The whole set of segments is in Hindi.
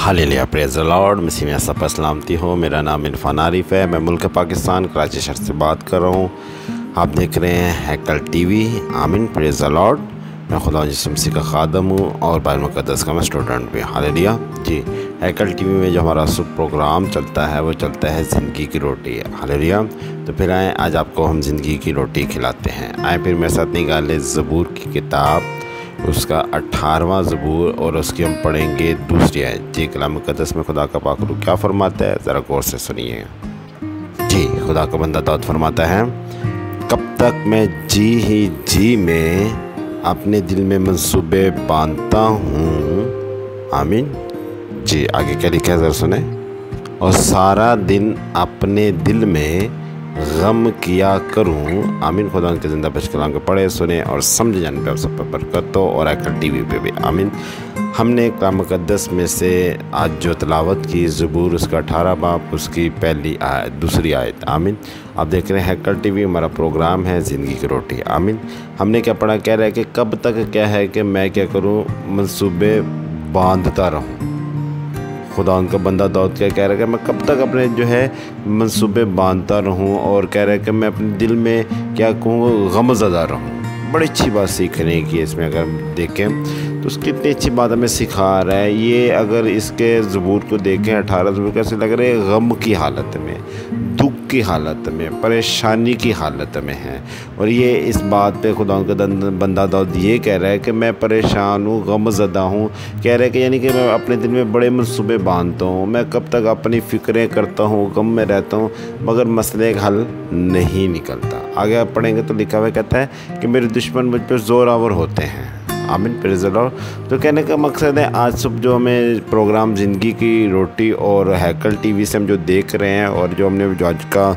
Hallelujah, praise the Lord. मसीह में सब पर सलामती हो। मेरा नाम इरफान आरिफ है। मैं मुल्क पाकिस्तान कराची शहर से बात कर रहा हूँ। आप देख रहे हैं हैकल टीवी। आमीन, प्रेज़ द लॉर्ड। मैं खुदा यीशु मसीह का खादम हूँ और बाइबल मुक़द्दस का मैं स्टूडेंट भी। हालेलुया जी। हैकल टीवी में जो हमारा सब प्रोग्राम चलता है वो चलता है ज़िंदगी की रोटी। हालेलुया। तो फिर आए, आज आपको हम ज़िंदगी की रोटी खिलाते हैं। आए फिर मेरे साथ निकाले ज़बूर की किताब, उसका 18वां ज़बूर और उसकी हम पढ़ेंगे दूसरी आयत। जी, कलाम मुक़द्दस में खुदा का पाक रूह क्या फरमाता है, ज़रा गौर से सुनिए। जी, खुदा का बंदा दाऊद फरमाता है, कब तक मैं जी में अपने दिल में मंसूबे बांधता हूँ। आमीन जी। आगे क्या लिखा है, ज़रा सुने। और सारा दिन अपने दिल में गम किया करूँ। आमीन। खुदा उनके ज़िंदा बच कलाम को पढ़े, सुने और समझ जाने पे आप सब पर बरकत हो और हैकल टीवी पे भी। आमीन। हमने कलाम मुक़द्दस में से आज जो तिलावत की ज़बूर उसका 18 बाब उसकी पहली आयत, दूसरी आयत। आमीन। आप देख रहे हैं हैकल टीवी, हमारा प्रोग्राम है ज़िंदगी की रोटी। आमीन। हमने क्या पढ़ा, कह रहा है कि कब तक क्या है कि मैं क्या करूँ, मंसूबे बांधता रहूँ। खुदा उनका बंदा दाऊद क्या कह रहा है कि मैं कब तक अपने जो है मंसूबे बांधता रहूं, और कह रहा है कि मैं अपने दिल में क्या कहूँ, गमज़दा रहूं। बड़ी अच्छी बात सीखने की है इसमें। अगर देखें तो उसकी इतनी अच्छी बात हमें सिखा रहा है ये। अगर इसके ज़बूर को देखें, 18 ज़बूर कैसे लग रहे हैं, गम की हालत में, दुख की हालत में, परेशानी की हालत में है। और ये इस बात पे खुदा उनका बंदा दाऊद ये कह रहा है कि मैं परेशान हूँ, गमज़दा हूँ। कह रहा है कि यानी कि मैं अपने दिल में बड़े मंसूबे बांधता हूँ, मैं कब तक अपनी फ़िक्रें करता हूँ, गम में रहता हूँ, मगर मसले का हल नहीं निकलता। आगे आप पढ़ेंगे तो लिखा हुआ कहता है कि मेरे दुश्मन मुझ पर ज़ोरावर होते हैं। आमीन, प्रेज़ द लॉर्ड। तो कहने का मकसद है, आज सुबह जो हमें प्रोग्राम ज़िंदगी की रोटी और हैकल टीवी से हम जो देख रहे हैं, और जो हमने जो आज का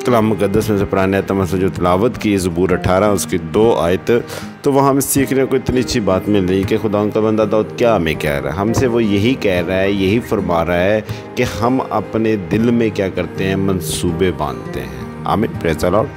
कलाम मुक़द्दस में से पुराने तमन से जो तिलावत की ज़बूर 18 उसकी 2 आयत, तो वहाँ हमें सीखने को इतनी अच्छी बात मिल रही है कि खुदा उनका बंदा दाऊद क्या हमें कह रहा है, हमसे वो यही कह रहा है, यही फरमा रहा है कि हम अपने दिल में क्या करते हैं, मंसूबे बांधते हैं। आमीन, प्रेज़ द लॉर्ड।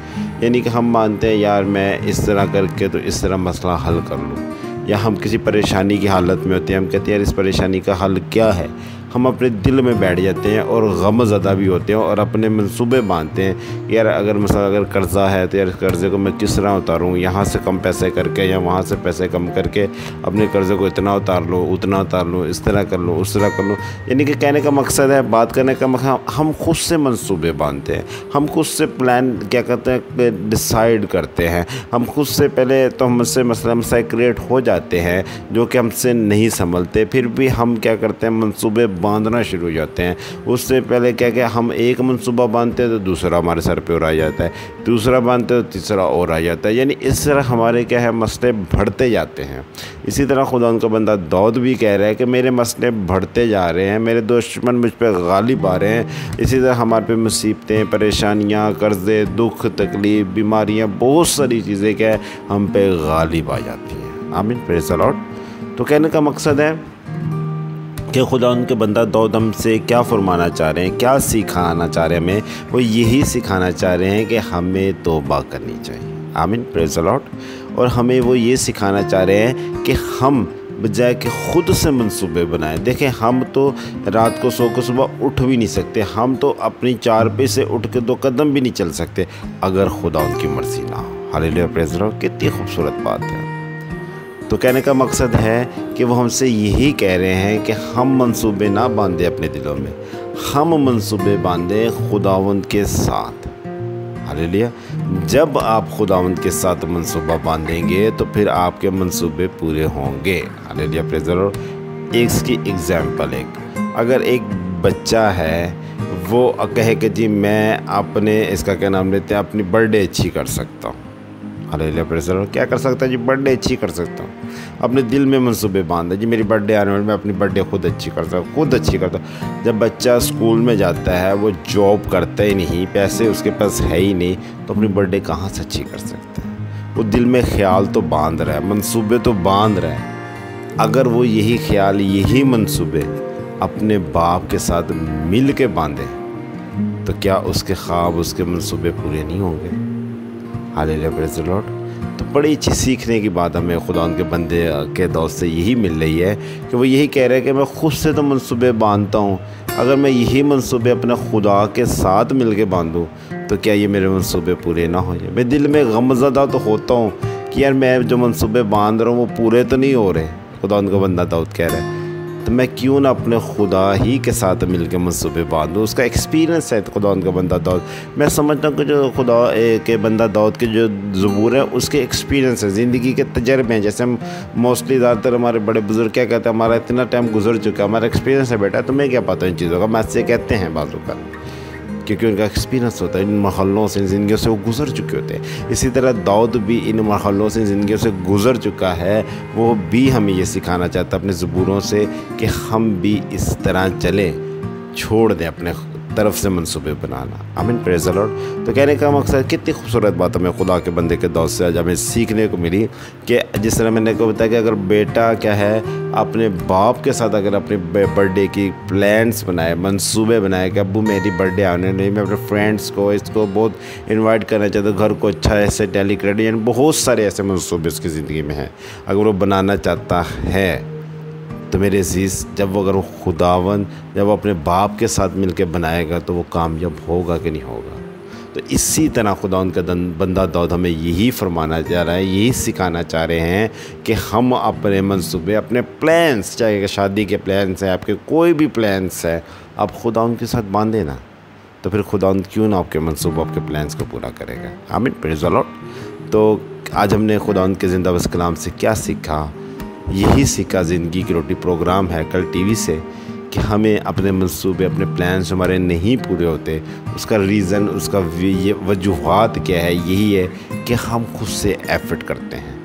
यानी कि हम मानते हैं यार मैं इस तरह करके तो इस तरह मसला हल कर लूँ, या हम किसी परेशानी की हालत में होते हैं, हम कहते हैं यार इस परेशानी का हल क्या है। हम अपने दिल में बैठ जाते हैं और गमज़दा भी होते हैं और अपने मंसूबे बांधते हैं। यार अगर मसला अगर कर्ज़ा है तो यार कर्ज़े को मैं किस तरह उतारूँ, यहाँ से कम पैसे करके या वहाँ से पैसे कम करके अपने कर्ज़े को इतना उतार लो, उतना उतार लो, इस तरह कर लो, उस तरह कर लो। यानी कि कहने का मकसद है, बात करने का मकसद, हम खुद से मंसूबे बांधते हैं, हम खुद से प्लान क्या कहते हैं, डिसाइड करते हैं। हम खुद से पहले तो हमसे मसला क्रिएट हो जाते हैं जो कि हमसे नहीं संभलते, फिर भी हम क्या करते हैं, मंसूबे बांधना शुरू हो जाते हैं। उससे पहले क्या हम एक मंसूबा बांधते हैं तो दूसरा हमारे सर पे और आ जाता है, दूसरा बांधते तो तीसरा और आ जाता है। यानी इस तरह हमारे क्या है, मसले बढ़ते जाते हैं। इसी तरह खुदा उनका बंदा दाऊद भी कह रहा है कि मेरे मसले बढ़ते जा रहे हैं, मेरे दुश्मन मुझ पर गालिब आ रहे हैं। इसी तरह हमारे पे मुसीबतें, परेशानियाँ, कर्ज़े, दुख, तकलीफ़, बीमारियाँ, बहुत सारी चीज़ें क्या है हम पे गालिब आ जाती हैं। आमीन, प्रेज़ द लॉर्ड। तो कहने का मकसद है कि खुदा उनके बंदा दाऊद हमसे क्या फरमाना चाह रहे हैं, क्या सिखाना चाह रहे हैं हमें, वो यही सिखाना चाह रहे हैं कि हमें तौबा करनी चाहिए। आमीन, प्रेज़ द लॉर्ड। और हमें वो ये सिखाना चाह रहे हैं कि हम बजाय कि खुद से मंसूबे बनाएं। देखें, हम तो रात को सो के सुबह उठ भी नहीं सकते, हम तो अपनी चारपाई से उठ के 2 कदम भी नहीं चल सकते अगर खुदा उनकी मर्ज़ी ना हो। Hallelujah, praise the Lord. कितनी खूबसूरत बात है। तो कहने का मकसद है कि वो हमसे यही कह रहे हैं कि हम मंसूबे ना बांधें अपने दिलों में, हम मंसूबे बांधें खुदावंद के साथ। हालेलुया। जब आप खुदावंद के साथ मंसूबा बांधेंगे तो फिर आपके मंसूबे पूरे होंगे। Hallelujah, praise the Lord. एक इसकी एग्जाम्पल, अगर एक बच्चा है वो कहे कि जी मैं अपने इसका क्या नाम लेते हैं, अपनी बर्थडे अच्छी कर सकता हूँ। Hallelujah, praise the Lord. क्या कर सकता है जी, बर्थडे अच्छी कर सकता हूँ। अपने दिल में मंसूबे बांधा, जी मेरी बर्थडे आने वाली, मैं अपनी बर्थडे खुद अच्छी करता हूँ, खुद अच्छी करता हूँ। जब बच्चा स्कूल में जाता है, वो जॉब करता ही नहीं, पैसे उसके पास है ही नहीं, तो अपनी बर्थडे कहाँ से अच्छी कर सकता है। वो दिल में ख्याल तो बांध रहा है, मंसूबे तो बांध रहा है। अगर वो यही ख्याल, यही मंसूबे अपने बाप के साथ मिल के बांधे तो क्या उसके ख्वाब, उसके मंसूबे पूरे नहीं होंगे। Hallelujah, praise the Lord. तो बड़ी अच्छी सीखने की बात हमें खुदा के बंदे के दोस्त से यही मिल रही है कि वो यही कह रहे हैं कि मैं ख़ुद से तो मंसूबे बांधता हूँ, अगर मैं यही मंसूबे अपने खुदा के साथ मिल के बांधूँ तो क्या ये मेरे मंसूबे पूरे ना हो जाए। मैं दिल में गमज़दा तो होता हूँ कि यार मैं जो मंसूबे बांध रहा हूँ वो पूरे तो नहीं हो रहे। खुदा उनका बंदा दाऊद कह रहा है तो मैं क्यों ना अपने खुदा ही के साथ मिल के मंसूबे बांधूँ। उसका एक्सपीरियंस है खुदा उनका बंदा दाऊद। मैं समझता हूँ कि जो खुदा के बंदा दाऊद के जो ज़बूर है उसके एक्सपीरियंस है, ज़िंदगी के तजर्बे हैं। जैसे हम मोस्टली ज़्यादातर हमारे बड़े बुजुर्ग क्या कहते हैं, हमारा इतना टाइम गुजर चुका है, हमारा एक्सपीरियंस है बेटा, तुम्हें क्या पता इन चीज़ों का, मैं से कहते हैं बाजू का, क्योंकि उनका एक्सपीरियंस होता है, इन मरहलों से, इन ज़िंदगियों से वो गुज़र चुके होते हैं। इसी तरह दाऊद भी इन मरहलों से, ज़िंदगियों से गुज़र चुका है। वो भी हमें ये सिखाना चाहता है अपने ज़बूरों से कि हम भी इस तरह चलें, छोड़ दें अपने तरफ से मंसूबे बनाना। आमीन, प्रेज़ द लॉर्ड। तो कहने का मकसद, कितनी खूबसूरत बात हमें खुदा के बंदे के दोस्त से आज हमें सीखने को मिली कि जिस तरह मैंने को बताया कि अगर बेटा क्या है अपने बाप के साथ अगर अपने बर्थडे की प्लान्स बनाए, मंसूबे बनाए कि अब्बू मेरी बर्थडे आने नहीं, मैं अपने फ्रेंड्स को इसको बहुत इनवाइट करना चाहता हूँ, घर को अच्छा ऐसे डेकोरेट, यानी बहुत सारे ऐसे मंसूबे उसकी ज़िंदगी में हैं, अगर वो बनाना चाहता है तो मेरे अज़ीज़ जब वो अगर वो खुदावन जब वो अपने बाप के साथ मिलकर बनाएगा तो वो कामयाब होगा कि नहीं होगा। तो इसी तरह खुदा उनका बंदा दाऊद हमें यही फरमाना चाह रहा है, यही सिखाना चाह रहे हैं कि हम अपने मंसूबे, अपने प्लान्स, चाहे शादी के प्लान्स हैं, आपके कोई भी प्लान्स है, आप खुदा उनके साथ बांधे ना, तो फिर खुदा क्यों ना आपके मंसूबे, आपके प्लान्स को पूरा करेगा। आमीन, प्रेज़ द लॉर्ड। तो आज हमने खुदा के ज़िंदा बस कलाम से क्या सीखा? यही सीखा ज़िंदगी की रोटी प्रोग्राम है कल टीवी से कि हमें अपने मंसूबे, अपने प्लान्स हमारे नहीं पूरे होते, उसका रीज़न, उसका वजूहात क्या है? यही है कि हम खुद से एफर्ट करते हैं,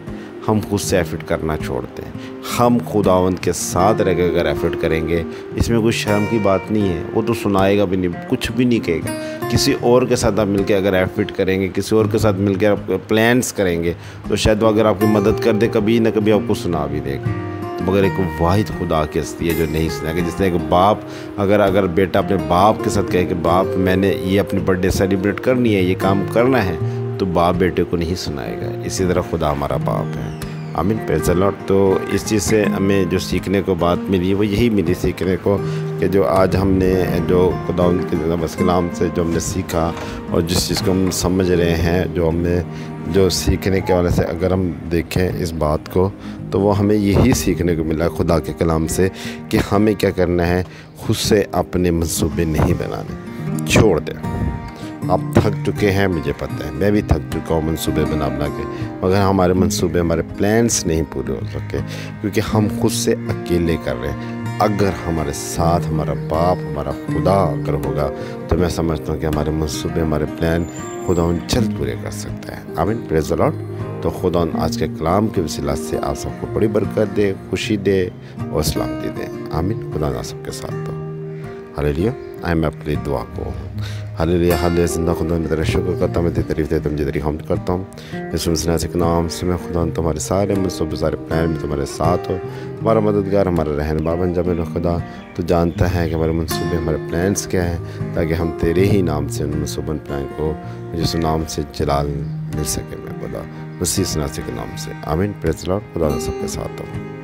हम खुद से एफर्ट करना छोड़ते हैं। हम खुदावंद के साथ रह कर अगर एफर्ट करेंगे, इसमें कोई शर्म की बात नहीं है। वो तो सुनाएगा भी नहीं, कुछ भी नहीं कहेगा। किसी और के साथ आप मिलकर अगर एफर्ट करेंगे, किसी और के साथ मिलकर आप प्लान्स करेंगे तो शायद वो अगर आपकी मदद कर दे, कभी ना कभी आपको सुना भी देगा। तो मगर एक वाहिद खुदा की हस्ती है जो नहीं सुनाएगा। जिसने एक बाप अगर बेटा अपने बाप के साथ कहे कि बाप मैंने ये अपनी बर्थडे सेलिब्रेट करनी है, ये काम करना है, तो बाप बेटे को नहीं सुनाएगा। इसी तरह खुदा हमारा बाप है। आमीन, प्रेज़ द लॉर्ड। तो इस चीज़ से हमें जो सीखने को बात मिली वो यही मिली सीखने को कि जो आज हमने जो खुदा उनके बस कलाम से जो हमने सीखा और जिस चीज़ को हम समझ रहे हैं, जो हमें जो सीखने के वाले से अगर हम देखें इस बात को, तो वो हमें यही सीखने को मिला खुदा के कलाम से कि हमें क्या करना है, खुद से अपने मंसूबे नहीं बनाने, छोड़ दें। आप थक चुके हैं, मुझे पता है, मैं भी थक चुका हूँ मंसूबे बना के, मगर हमारे मंसूबे, हमारे प्लान्स नहीं पूरे हो सके क्योंकि हम खुद से अकेले कर रहे हैं। अगर हमारे साथ हमारा बाप, हमारा खुदा अगर होगा तो मैं समझता हूँ कि हमारे मंसूबे, हमारे प्लान खुदा जल्द पूरे कर सकता है। आमीन, प्रेज़ द लॉर्ड। तो खुदा आज के कलाम के वसीला से आप सबको बड़ी बरकत दे, खुशी दे और सलामती दे। आमीन, खुदा आप सबके साथ हो। हालेलुया। आए मैं अपनी दुआ को हालेलुया हालेलुया जिंदा खुदा मैं तेरा शुक्र करता हूँ, मैं तेरी तारीफ़ देता हूँ, तेरी हमद करता हूँ। इस मसीह के नाम से मैं खुदा तुम्हारे सारे मंसूबे, सारे प्लान में तुम्हारे साथ हो, हमारा मददगार, हमारा रहनुमा बन जा। मेरा खुदा तो जानता है कि हमारे मंसूबे, हमारे प्लान्स क्या हैं, ताकि हम तेरे ही नाम से उन मंसूबन प्लान को जिस नाम से जलाल मिल सके। मैं खुदा मसीह के नाम से। आमीन, प्रेज़ द लॉर्ड। खुदा सबके साथ हो।